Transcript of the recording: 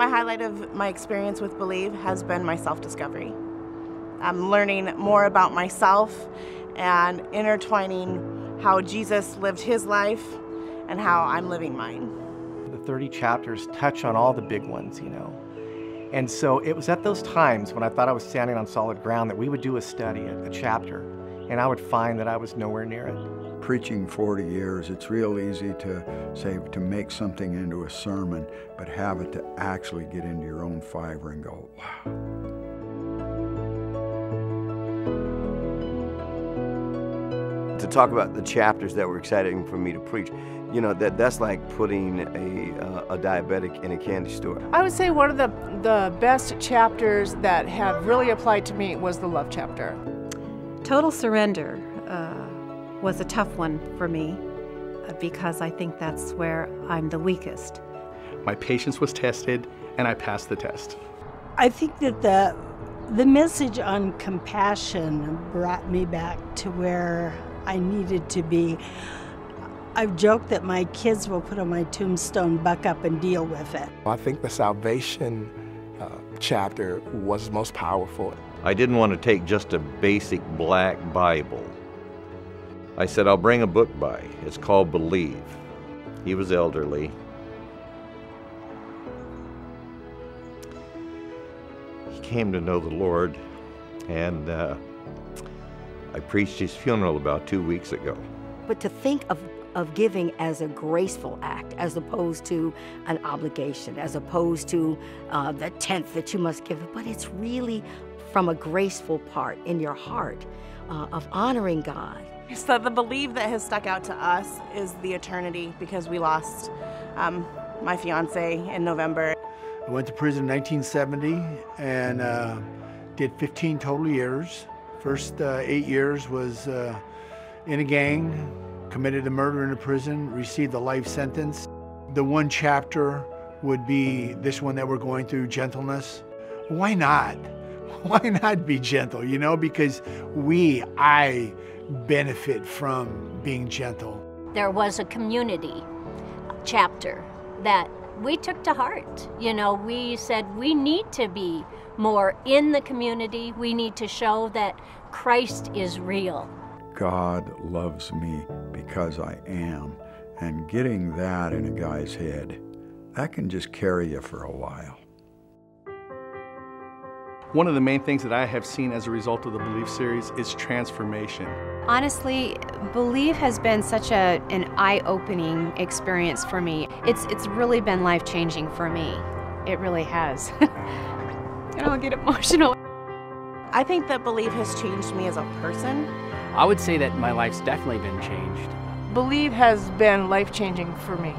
my highlight of my experience with Believe has been my self-discovery. I'm learning more about myself and intertwining how Jesus lived his life and how I'm living mine. The 30 chapters touch on all the big ones, you know. And so it was at those times when I thought I was standing on solid ground that we would do a study, a chapter, and I would find that I was nowhere near it. Preaching 40 years, it's real easy to say, to make something into a sermon, but have it to actually get into your own fiber and go, wow. To talk about the chapters that were exciting for me to preach, you know, that's like putting a diabetic in a candy store. I would say one of the best chapters that have really applied to me was the love chapter. Total surrender was a tough one for me because I think that's where I'm the weakest. My patience was tested and I passed the test. I think that the message on compassion brought me back to where I needed to be. I've joked that my kids will put on my tombstone, buck up and deal with it. I think the salvation chapter was most powerful. I didn't want to take just a basic black Bible. I said, I'll bring a book by. It's called Believe. He was elderly. He came to know the Lord, and I preached his funeral about 2 weeks ago. But to think of giving as a graceful act, as opposed to an obligation, as opposed to the 10th that you must give, but it's really from a graceful part in your heart of honoring God. So the Believe that has stuck out to us is the eternity, because we lost my fiance in November. I went to prison in 1970 and did 15 total years. First 8 years was in a gang, committed a murder in a prison, received a life sentence. The one chapter would be this one that we're going through, gentleness. Why not? Why not be gentle, you know? Because I benefit from being gentle. There was a community chapter that we took to heart. You know, we said we need to be more in the community. We need to show that Christ is real. God loves me because I am. And getting that in a guy's head, that can just carry you for a while. One of the main things that I have seen as a result of the Believe series is transformation. Honestly, Believe has been such an eye-opening experience for me. It's really been life-changing for me. It really has. And I'll get emotional. I think that Believe has changed me as a person. I would say that my life's definitely been changed. Believe has been life-changing for me.